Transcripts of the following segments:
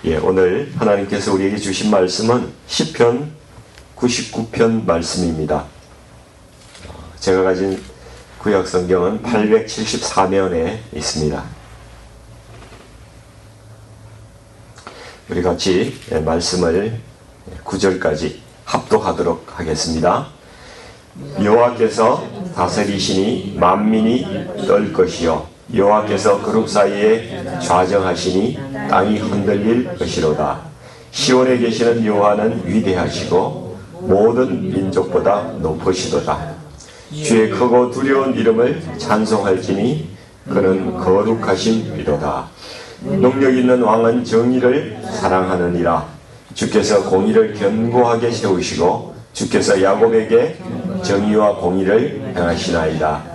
오늘 하나님께서 우리에게 주신 말씀은 시편 99편 말씀입니다. 제가 가진 구약 성경은 874면에 있습니다. 우리 같이 말씀을 9절까지 합독하도록 하겠습니다. 여호와께서 다스리시니 만민이 떨 것이요 여호와께서 그룹 사이에 좌정하시니 땅이 흔들릴 것이로다. 시온에 계시는 여호와는 위대하시고 모든 민족보다 높으시도다. 주의 크고 두려운 이름을 찬송할지니 그는 거룩하심이로다. 능력 있는 왕은 정의를 사랑하느니라. 주께서 공의를 견고하게 세우시고 주께서 야곱에게 정의와 공의를 행하시나이다.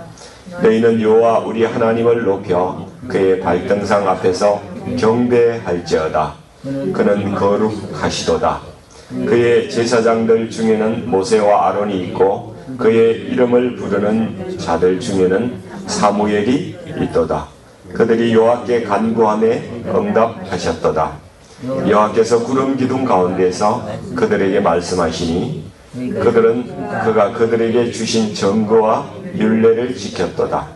너희는 여호와 우리 하나님을 높여 그의 발등상 앞에서 경배할지어다. 그는 거룩하시도다. 그의 제사장들 중에는 모세와 아론이 있고 그의 이름을 부르는 자들 중에는 사무엘이 있도다. 그들이 여호와께 간구하매 응답하셨도다. 여호와께서 구름 기둥 가운데서 그들에게 말씀하시니 그가 그들에게 주신 증거와 율례를 지켰도다.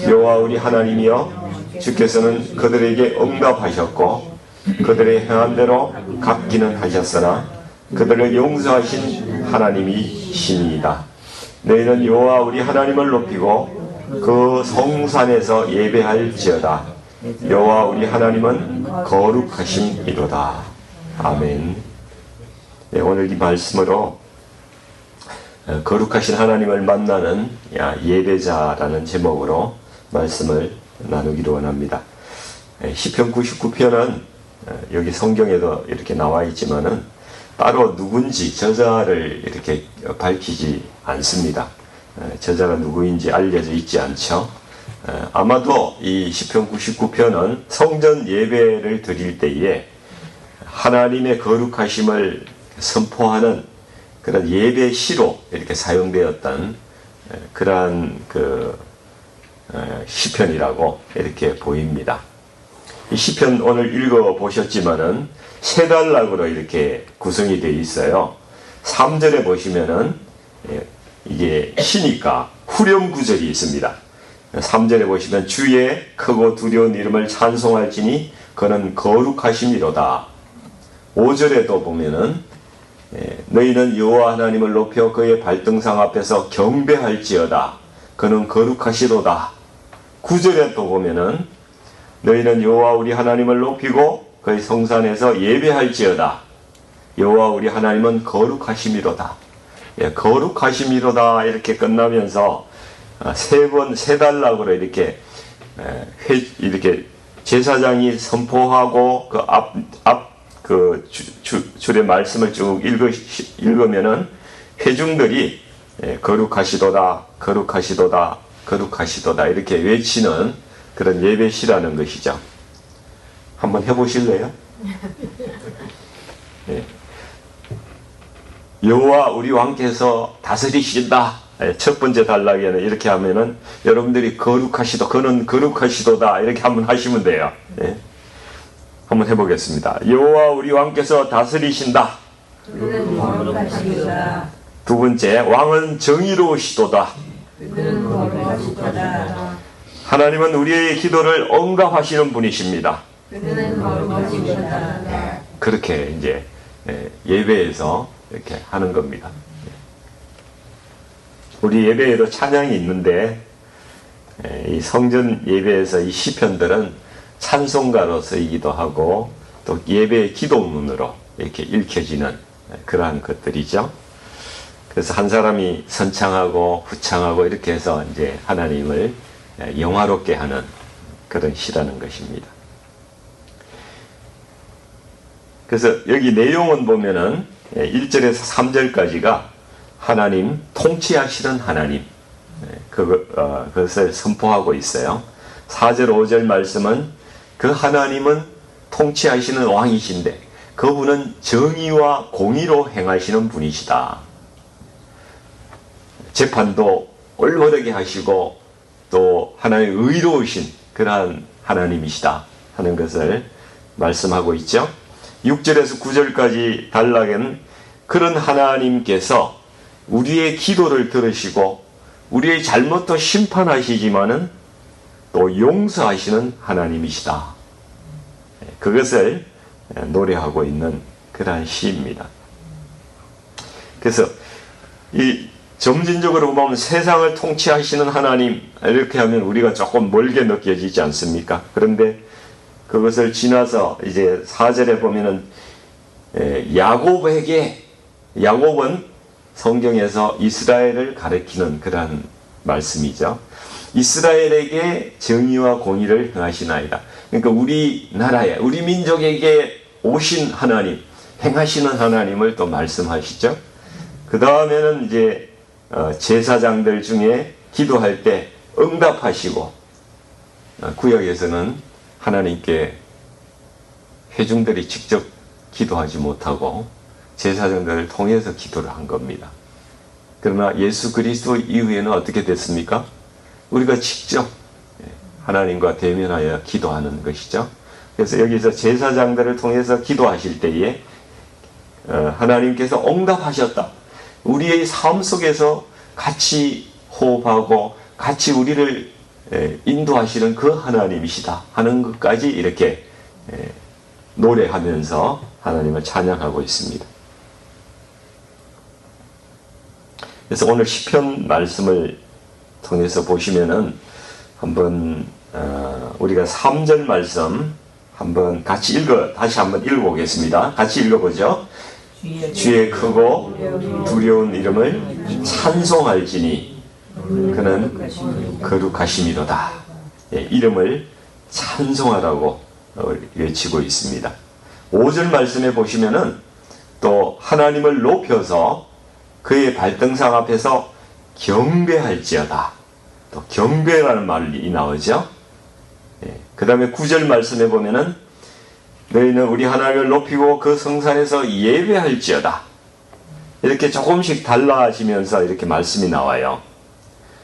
여호와 우리 하나님이여 주께서는 그들에게 응답하셨고 그들의 행한 대로 갚기는 하셨으나 그들을 용서하신 하나님이시니이다. 너희는 여호와 우리 하나님을 높이고 그 성산에서 예배할지어다. 여호와 우리 하나님은 거룩하심이로다. 아멘. 오늘 이 말씀으로 거룩하신 하나님을 만나는 예배자라는 제목으로 말씀을 나누기로 원합니다. 시편 99편은 여기 성경에도 이렇게 나와 있지만은 따로 누군지 저자를 이렇게 밝히지 않습니다. 저자가 누구인지 알려져 있지 않죠. 아마도 이 시편 99편은 성전 예배를 드릴 때에 하나님의 거룩하심을 선포하는 그런 예배시로 이렇게 사용되었던 그러한 시편이라고 이렇게 보입니다. 이 시편 오늘 읽어 보셨지만은 세 단락으로 이렇게 구성이 되어 있어요. 3절에 보시면은 이게 시니까 후렴 구절이 있습니다. 3절에 보시면 주의 크고 두려운 이름을 찬송할지니 그는 거룩하심이로다. 5절에도 보면은 너희는 여호와 하나님을 높여 그의 발등상 앞에서 경배할지어다. 그는 거룩하시도다. 9절에 또 보면은 너희는 여호와 우리 하나님을 높이고 그의 성산에서 예배할지어다. 여호와 우리 하나님은 거룩하심이로다. 거룩하심이로다 이렇게 끝나면서 세 단락으로 이렇게 제사장이 선포하고 줄의 말씀을 쭉 읽으면은 회중들이 거룩하시도다, 거룩하시도다, 거룩하시도다 이렇게 외치는 그런 예배시라는 것이죠. 한번 해보실래요? 여호와 우리 왕께서 다스리신다. 첫 번째 단락에는 이렇게 하면은 여러분들이 그는 거룩하시도다 이렇게 한번 하시면 돼요. 한번 해보겠습니다. 여호와 우리 왕께서 다스리신다. 그는 거룩하시도다. 두 번째, 왕은 정의로우시도다. 그는 거룩하시도다. 하나님은 우리의 기도를 응답하시는 분이십니다. 그는 거룩하시도다. 그렇게 이제 예배에서 이렇게 하는 겁니다. 우리 예배에도 찬양이 있는데 이 성전 예배에서 이 시편들은 찬송가로 쓰이기도 하고 또 예배의 기도문으로 이렇게 읽혀지는 그러한 것들이죠. 그래서 한 사람이 선창하고 후창하고 이렇게 해서 이제 하나님을 영화롭게 하는 그런 시라는 것입니다. 그래서 여기 내용은 보면은 1절에서 3절까지가 하나님, 통치하시는 하나님, 그것을 선포하고 있어요. 4절, 5절 말씀은 그 하나님은 통치하시는 왕이신데 그분은 정의와 공의로 행하시는 분이시다. 재판도 올바르게 하시고 또 하나님의 의로우신 그러한 하나님이시다 하는 것을 말씀하고 있죠. 6절에서 9절까지 단락엔 그런 하나님께서 우리의 기도를 들으시고 우리의 잘못도 심판하시지만은 또 용서하시는 하나님이시다. 그것을 노래하고 있는 그러한 시입니다. 그래서 이 점진적으로 보면 세상을 통치하시는 하나님 이렇게 하면 우리가 조금 멀게 느껴지지 않습니까? 그런데 그것을 지나서 이제 4절에 보면은 야곱은 성경에서 이스라엘을 가리키는 그러한 말씀이죠. 이스라엘에게 정의와 공의를 행하시나이다. 그러니까 우리나라에 우리 민족에게 오신 하나님, 행하시는 하나님을 또 말씀하시죠. 그 다음에는 이제 제사장들 중에 기도할 때 응답하시고, 구약에서는 하나님께 회중들이 직접 기도하지 못하고 제사장들을 통해서 기도를 한 겁니다. 그러나 예수 그리스도 이후에는 어떻게 됐습니까? 우리가 직접 하나님과 대면하여 기도하는 것이죠. 그래서 여기서 제사장들을 통해서 기도하실 때에 하나님께서 응답하셨다. 우리의 삶 속에서 같이 호흡하고 같이 우리를 인도하시는 그 하나님이시다 하는 것까지 이렇게 노래하면서 하나님을 찬양하고 있습니다. 그래서 오늘 시편 말씀을 통해서 보시면은 한번 우리가 3절 말씀 한번 같이 다시 한번 읽어보겠습니다. 같이 읽어보죠. 주의 크고 두려운 이름을 찬송할지니 그는 거룩하심이로다. 이름을 찬송하라고 외치고 있습니다. 5절 말씀에 보시면은 또 하나님을 높여서 그의 발등상 앞에서 경배할지어다. 또 경배라는 말이 나오죠. 그 다음에 9절 말씀에 보면은 너희는 우리 하나님을 높이고 그 성산에서 예배할지어다. 이렇게 조금씩 달라지면서 이렇게 말씀이 나와요.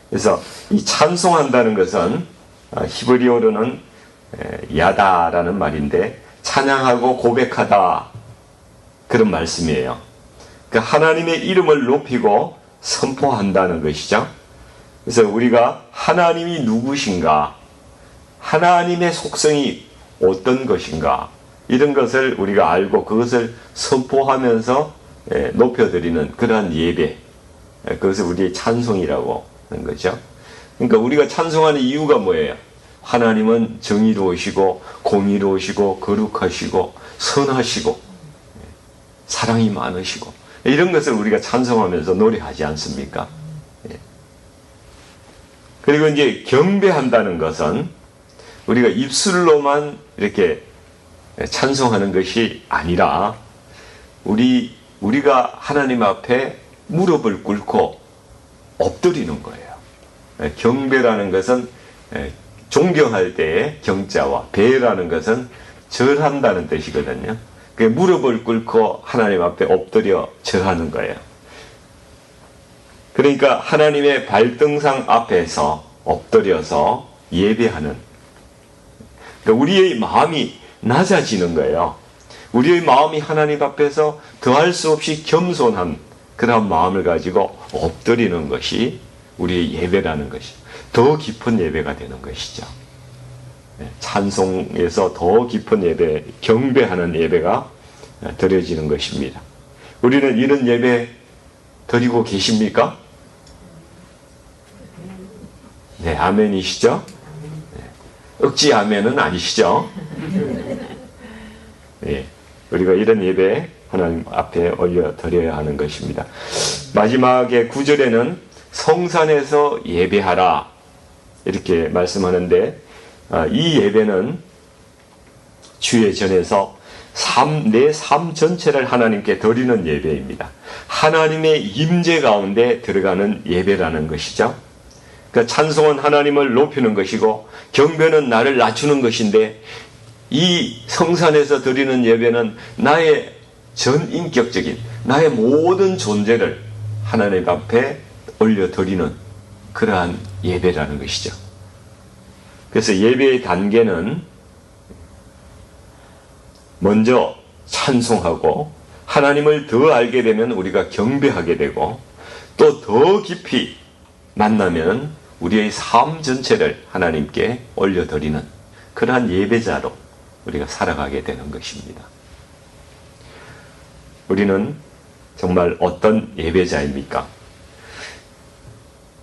그래서 이 찬송한다는 것은 히브리어로는 야다라는 말인데 찬양하고 고백하다 그런 말씀이에요. 그러니까 하나님의 이름을 높이고 선포한다는 것이죠. 그래서 우리가 하나님이 누구신가, 하나님의 속성이 어떤 것인가 이런 것을 우리가 알고 그것을 선포하면서 높여드리는 그러한 예배, 그것을 우리의 찬송이라고 하는 거죠. 그러니까 우리가 찬송하는 이유가 뭐예요? 하나님은 정의로우시고 공의로우시고 거룩하시고 선하시고 사랑이 많으시고 이런 것을 우리가 찬송하면서 노래하지 않습니까? 그리고 이제 경배한다는 것은 우리가 입술로만 이렇게 찬송하는 것이 아니라 우리가 하나님 앞에 무릎을 꿇고 엎드리는 거예요. 경배라는 것은 존경할 때의 경자와 배라는 것은 절한다는 뜻이거든요. 무릎을 꿇고 하나님 앞에 엎드려 절하는 거예요. 그러니까 하나님의 발등상 앞에서 엎드려서 예배하는, 그러니까 우리의 마음이 낮아지는 거예요. 우리의 마음이 하나님 앞에서 더할 수 없이 겸손한 그런 마음을 가지고 엎드리는 것이 우리의 예배라는 것이 더 깊은 예배가 되는 것이죠. 찬송에서 더 깊은 예배, 경배하는 예배가 드려지는 것입니다. 우리는 이런 예배 드리고 계십니까? 네, 아멘이시죠? 억지 아멘은 아니시죠? 네, 우리가 이런 예배 하나님 앞에 올려드려야 하는 것입니다. 마지막에 9절에는 성산에서 예배하라 이렇게 말씀하는데, 이 예배는 주의 전에서 내 삶 전체를 하나님께 드리는 예배입니다. 하나님의 임재 가운데 들어가는 예배라는 것이죠. 그러니까 찬송은 하나님을 높이는 것이고 경배는 나를 낮추는 것인데, 이 성산에서 드리는 예배는 나의 전인격적인 나의 모든 존재를 하나님 앞에 올려드리는 그러한 예배라는 것이죠. 그래서 예배의 단계는 먼저 찬송하고 하나님을 더 알게 되면 우리가 경배하게 되고 또 더 깊이 만나면 우리의 삶 전체를 하나님께 올려드리는 그러한 예배자로 우리가 살아가게 되는 것입니다. 우리는 정말 어떤 예배자입니까?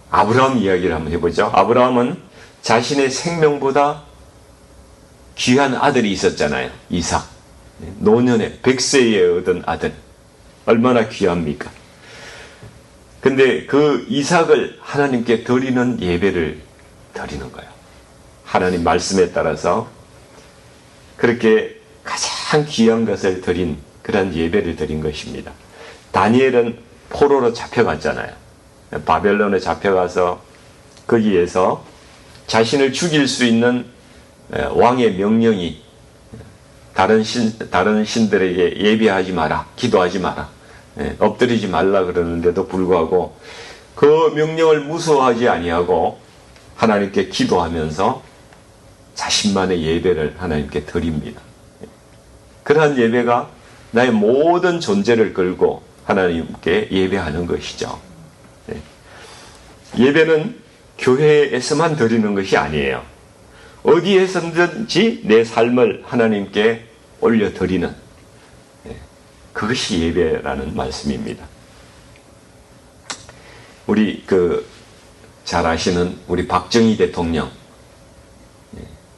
아브라함 이야기를 한번 해보죠. 아브라함은 자신의 생명보다 귀한 아들이 있었잖아요. 이삭. 노년에 100세에 얻은 아들. 얼마나 귀합니까? 근데 그 이삭을 하나님께 드리는 예배를 드리는 거예요. 하나님 말씀에 따라서 그렇게 가장 귀한 것을 드린 그런 예배를 드린 것입니다. 다니엘은 포로로 잡혀갔잖아요. 바벨론에 잡혀가서 거기에서 자신을 죽일 수 있는 왕의 명령이 다른 신들에게 예배하지 마라, 기도하지 마라, 엎드리지 말라 그러는데도 불구하고 그 명령을 무서워하지 아니하고 하나님께 기도하면서 자신만의 예배를 하나님께 드립니다. 그러한 예배가 나의 모든 존재를 걸고 하나님께 예배하는 것이죠. 예배는 교회에서만 드리는 것이 아니에요. 어디에서든지 내 삶을 하나님께 올려드리는 그것이 예배라는 말씀입니다. 우리 잘 아시는 우리 박정희 대통령,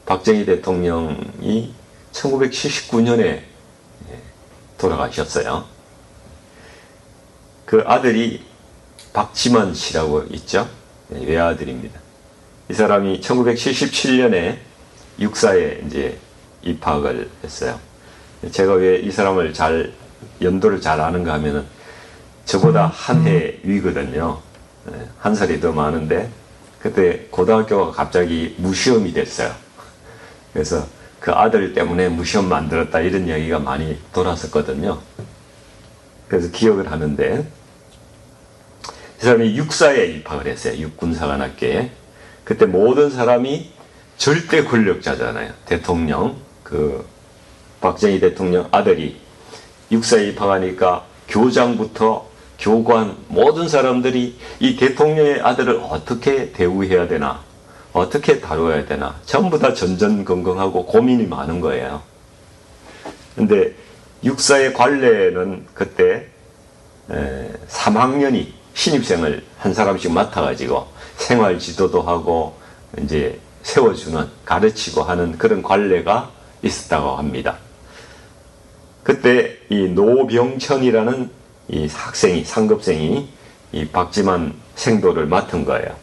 박정희 대통령이 1979년에 돌아가셨어요. 그 아들이 박지만 씨라고 있죠. 외아들입니다. 이 사람이 1977년에 육사에 이제 입학을 했어요. 제가 왜 이 사람을 연도를 잘 아는가 하면은 저보다 한 해 위거든요. 한 살이 더 많은데 그때 고등학교가 갑자기 무시험이 됐어요. 그래서 그 아들 때문에 무시험 만들었다 이런 이야기가 많이 돌았었거든요. 그래서 기억을 하는데 이 사람이 육사에 입학을 했어요. 육군사관학교에. 그때 모든 사람이 절대 권력자잖아요. 대통령, 박정희 대통령 아들이 육사에 입학하니까 교장부터 교관 모든 사람들이 이 대통령의 아들을 어떻게 대우해야 되나, 어떻게 다뤄야 되나 전부 다 전전긍긍하고 고민이 많은 거예요. 근데 육사의 관례는 그때 3학년이 신입생을 한 사람씩 맡아가지고 생활 지도도 하고 이제 세워주는, 가르치고 하는 그런 관례가 있었다고 합니다. 그때 이 노병천이라는 이 학생이, 상급생이 이 박지만 생도를 맡은 거예요.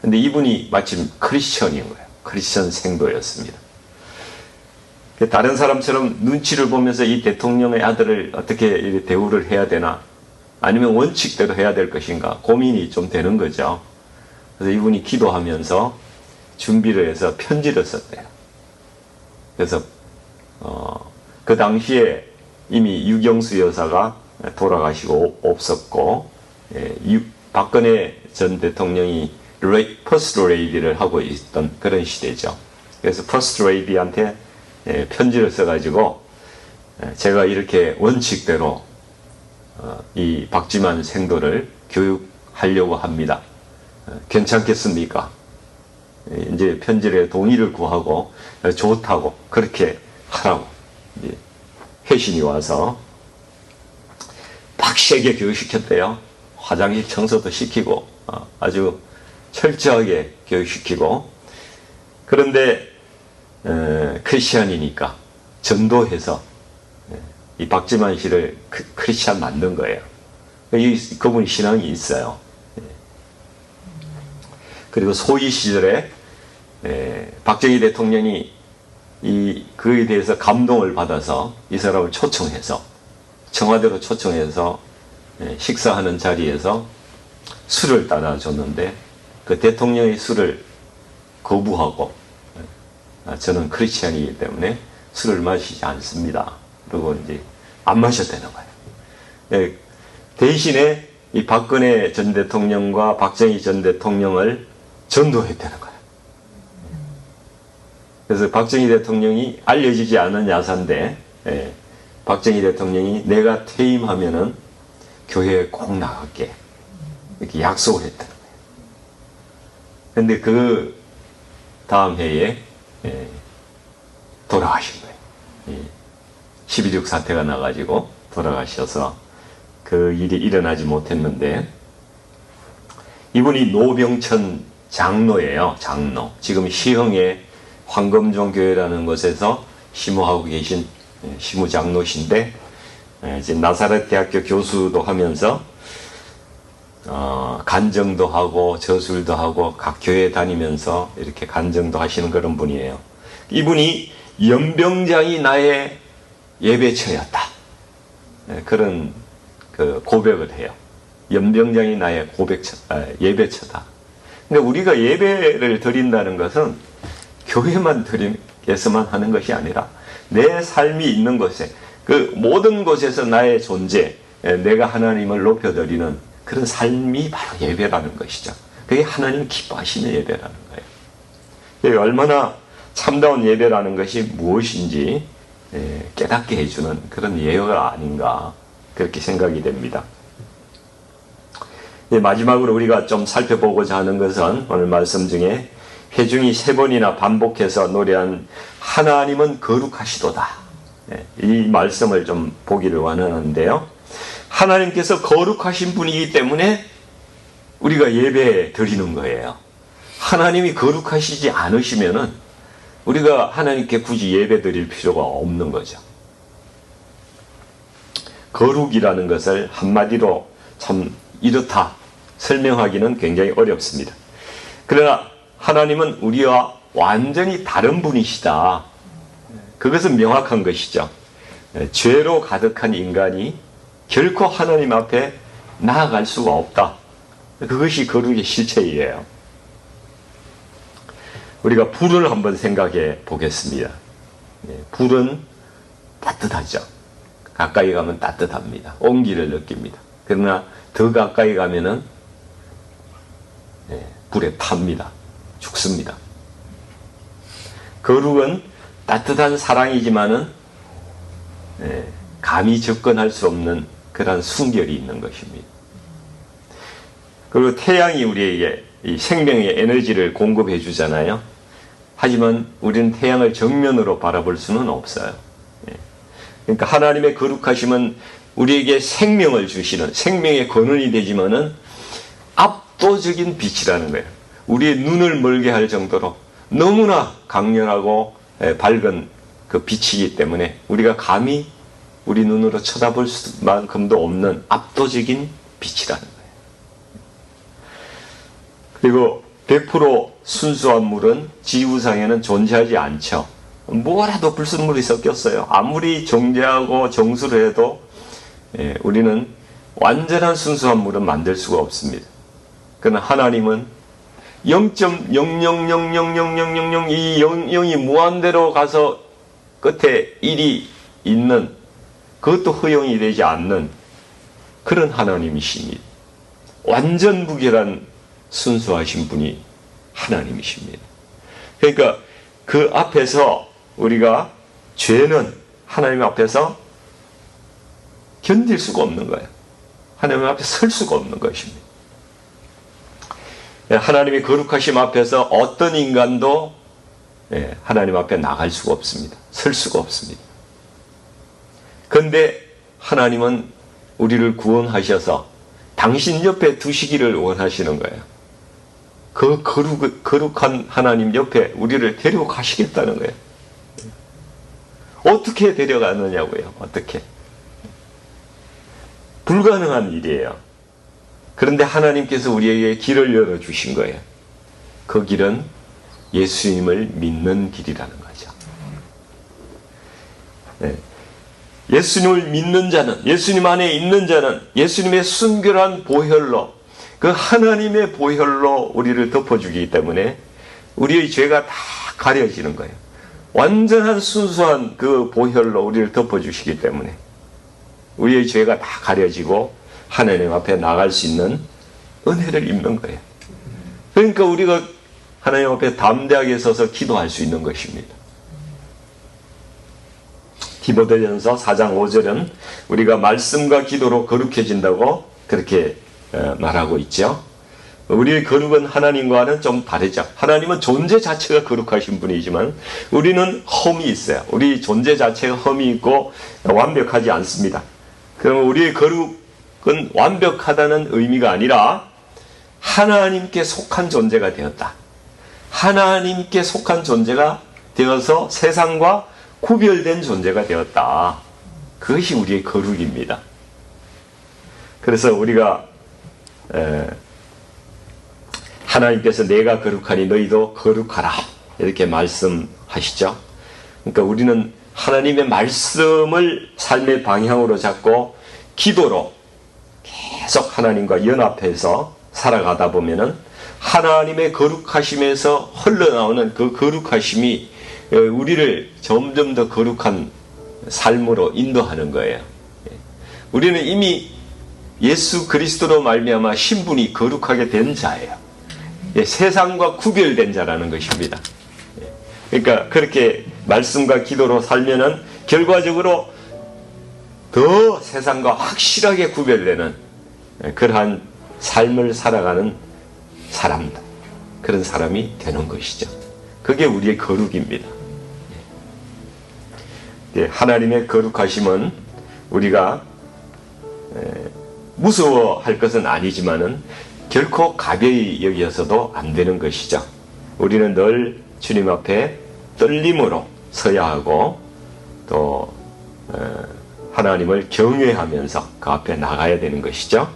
근데 이분이 마침 크리스천인 거예요. 크리스천 생도였습니다. 다른 사람처럼 눈치를 보면서 이 대통령의 아들을 어떻게 대우를 해야 되나, 아니면 원칙대로 해야 될 것인가 고민이 좀 되는 거죠. 그래서 이분이 기도하면서 준비를 해서 편지를 썼대요. 그래서 그 당시에 이미 유경수 여사가 돌아가시고 없었고, 박근혜 전 대통령이 퍼스트 레이디를 하고 있던 그런 시대죠. 그래서 퍼스트 레이디한테 편지를 써가지고 제가 이렇게 원칙대로 이 박지만 생도를 교육하려고 합니다. 괜찮겠습니까? 이제 편지에 동의를 구하고 좋다고 그렇게 하라고 회신이 와서 빡세게 교육시켰대요. 화장실 청소도 시키고 아주 철저하게 교육시키고, 그런데 크리스찬이니까 전도해서 이 박지만 씨를 크리스찬 만든 거예요. 그분이 신앙이 있어요. 그리고 소위 시절에 박정희 대통령이 그에 대해서 감동을 받아서 이 사람을 초청해서, 청와대로 초청해서 식사하는 자리에서 술을 따라 줬는데 그 대통령의 술을 거부하고 저는 크리스찬이기 때문에 술을 마시지 않습니다. 그리고 이제 안 마셨다는 거예요. 대신에 이 박근혜 전 대통령과 박정희 전 대통령을 전도했다는 거예요. 그래서 박정희 대통령이 알려지지 않은 야사인데 박정희 대통령이 내가 퇴임하면은 교회에 꼭 나갈게 이렇게 약속을 했다는 거예요. 근데 그 다음 해에 돌아가신 거예요. 12.6 사태가 나가지고 돌아가셔서 그 일이 일어나지 못했는데, 이분이 노병천 장로예요. 장로. 지금 시흥의 황금종 교회라는 곳에서 심호하고 계신 심호 장로신데, 이제 나사렛 대학교 교수도 하면서 간증도 하고 저술도 하고 각 교회 다니면서 이렇게 간증도 하시는 그런 분이에요. 이분이 연병장이 나의 예배처였다, 그런 그 고백을 해요. 연병장이 나의 예배처다. 그러니까 우리가 예배를 드린다는 것은 교회만 드리게서만 하는 것이 아니라 내 삶이 있는 곳에, 그 모든 곳에서 나의 존재, 내가 하나님을 높여드리는 그런 삶이 바로 예배라는 것이죠. 그게 하나님 기뻐하시는 예배라는 거예요. 얼마나 참다운 예배라는 것이 무엇인지 깨닫게 해주는 그런 예배가 아닌가, 그렇게 생각이 됩니다. 마지막으로 우리가 좀 살펴보고자 하는 것은 오늘 말씀 중에 회중이 3번이나 반복해서 노래한 하나님은 거룩하시도다, 이 말씀을 좀 보기를 원하는데요. 하나님께서 거룩하신 분이기 때문에 우리가 예배 드리는 거예요. 하나님이 거룩하시지 않으시면은 우리가 하나님께 굳이 예배 드릴 필요가 없는 거죠. 거룩이라는 것을 한마디로 참 이렇다 설명하기는 굉장히 어렵습니다. 그러나 하나님은 우리와 완전히 다른 분이시다, 그것은 명확한 것이죠. 죄로 가득한 인간이 결코 하나님 앞에 나아갈 수가 없다, 그것이 거룩의 실체이에요. 우리가 불을 한번 생각해 보겠습니다. 불은 따뜻하죠. 가까이 가면 따뜻합니다. 온기를 느낍니다. 그러나 더 가까이 가면은 불에 탑니다. 죽습니다. 거룩은 따뜻한 사랑이지만은 감히 접근할 수 없는 그런 순결이 있는 것입니다. 그리고 태양이 우리에게 이 생명의 에너지를 공급해 주잖아요. 하지만 우리는 태양을 정면으로 바라볼 수는 없어요. 그러니까 하나님의 거룩하심은 우리에게 생명을 주시는, 생명의 근원이 되지만은 압도적인 빛이라는 거예요. 우리의 눈을 멀게 할 정도로 너무나 강렬하고 밝은 그 빛이기 때문에 우리가 감히 우리 눈으로 쳐다볼 수만큼도 없는 압도적인 빛이라는 거예요. 그리고 100% 순수한 물은 지구상에는 존재하지 않죠. 뭐라도 불순물이 섞였어요. 아무리 정제하고 정수를 해도 우리는 완전한 순수한 물은 만들 수가 없습니다. 그러나 하나님은 0.00000000 이 0이 무한대로 가서 끝에 1이 있는, 그것도 허용이 되지 않는 그런 하나님이십니다. 완전 무결한 순수하신 분이 하나님이십니다. 그러니까 그 앞에서 우리가 죄는 하나님 앞에서 견딜 수가 없는 거예요. 하나님 앞에 설 수가 없는 것입니다. 하나님의 거룩하심 앞에서 어떤 인간도 하나님 앞에 나갈 수가 없습니다. 설 수가 없습니다. 그런데 하나님은 우리를 구원하셔서 당신 옆에 두시기를 원하시는 거예요. 그 거룩한 하나님 옆에 우리를 데려가시겠다는 거예요. 어떻게 데려가느냐고요. 어떻게. 불가능한 일이에요. 그런데 하나님께서 우리에게 길을 열어주신 거예요. 그 길은 예수님을 믿는 길이라는 거죠. 예수님을 믿는 자는, 예수님 안에 있는 자는 예수님의 순결한 보혈로, 그 하나님의 보혈로 우리를 덮어주기 때문에 우리의 죄가 다 가려지는 거예요. 완전한 순수한 그 보혈로 우리를 덮어주시기 때문에 우리의 죄가 다 가려지고 하나님 앞에 나갈 수 있는 은혜를 입는 거예요. 그러니까 우리가 하나님 앞에 담대하게 서서 기도할 수 있는 것입니다. 디모데전서 4장 5절은 우리가 말씀과 기도로 거룩해진다고 그렇게 말하고 있죠. 우리의 거룩은 하나님과는 좀 다르죠. 하나님은 존재 자체가 거룩하신 분이지만 우리는 흠이 있어요. 우리 존재 자체가 흠이 있고 완벽하지 않습니다. 그러면 우리의 거룩은 완벽하다는 의미가 아니라 하나님께 속한 존재가 되었다. 하나님께 속한 존재가 되어서 세상과 구별된 존재가 되었다. 그것이 우리의 거룩입니다. 그래서 우리가 하나님께서 내가 거룩하니 너희도 거룩하라 이렇게 말씀하시죠. 그러니까 우리는 하나님의 말씀을 삶의 방향으로 잡고 기도로 계속 하나님과 연합해서 살아가다 보면은 하나님의 거룩하심에서 흘러나오는 그 거룩하심이 우리를 점점 더 거룩한 삶으로 인도하는 거예요. 우리는 이미 예수 그리스도로 말미암아 신분이 거룩하게 된 자예요. 세상과 구별된 자라는 것입니다. 그러니까 그렇게 말씀과 기도로 살면은 결과적으로 더 세상과 확실하게 구별되는 그러한 삶을 살아가는 사람, 그런 사람이 되는 것이죠. 그게 우리의 거룩입니다. 하나님의 거룩하심은 우리가 무서워할 것은 아니지만은 결코 가벼이 여기어서도 안 되는 것이죠. 우리는 늘 주님 앞에 떨림으로 서야 하고 또 하나님을 경외하면서 그 앞에 나가야 되는 것이죠.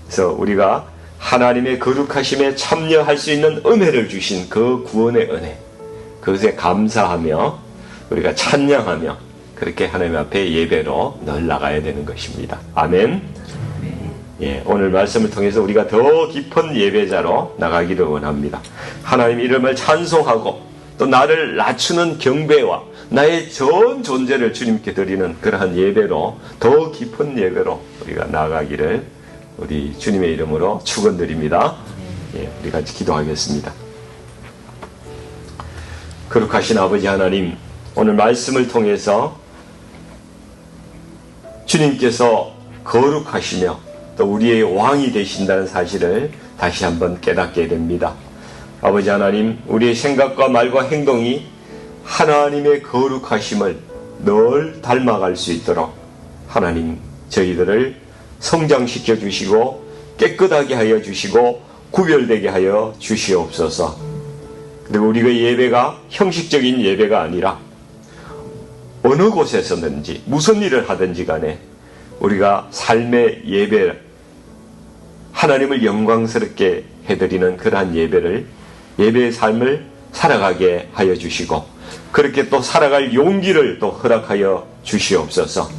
그래서 우리가 하나님의 거룩하심에 참여할 수 있는 은혜를 주신 그 구원의 은혜, 그것에 감사하며 우리가 찬양하며 그렇게 하나님 앞에 예배로 늘 나가야 되는 것입니다. 아멘. 예, 오늘 말씀을 통해서 우리가 더 깊은 예배자로 나가기를 원합니다. 하나님 이름을 찬송하고 또 나를 낮추는 경배와 나의 전 존재를 주님께 드리는 그러한 예배로, 더 깊은 예배로 우리가 나가기를 우리 주님의 이름으로 축원드립니다. 예, 우리 같이 기도하겠습니다. 거룩하신 아버지 하나님, 오늘 말씀을 통해서 주님께서 거룩하시며 또 우리의 왕이 되신다는 사실을 다시 한번 깨닫게 됩니다. 아버지 하나님, 우리의 생각과 말과 행동이 하나님의 거룩하심을 늘 닮아갈 수 있도록 하나님 저희들을 성장시켜 주시고 깨끗하게 하여 주시고 구별되게 하여 주시옵소서. 그리고 우리가 예배가 형식적인 예배가 아니라 어느 곳에서든지 무슨 일을 하든지 간에 우리가 삶의 예배, 하나님을 영광스럽게 해드리는 그러한 예배의 삶을 살아가게 하여 주시고 그렇게 또 살아갈 용기를 또 허락하여 주시옵소서.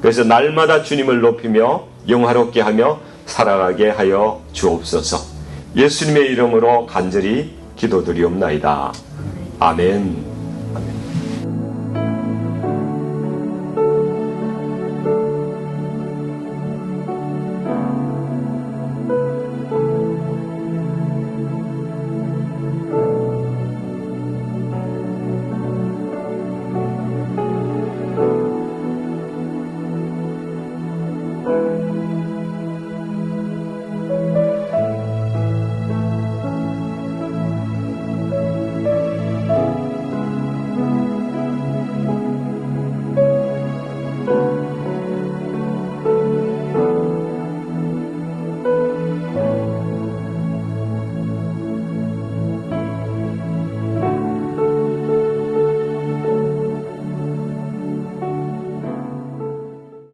그래서 날마다 주님을 높이며 영화롭게 하며 살아가게 하여 주옵소서. 예수님의 이름으로 간절히 기도드리옵나이다. 아멘.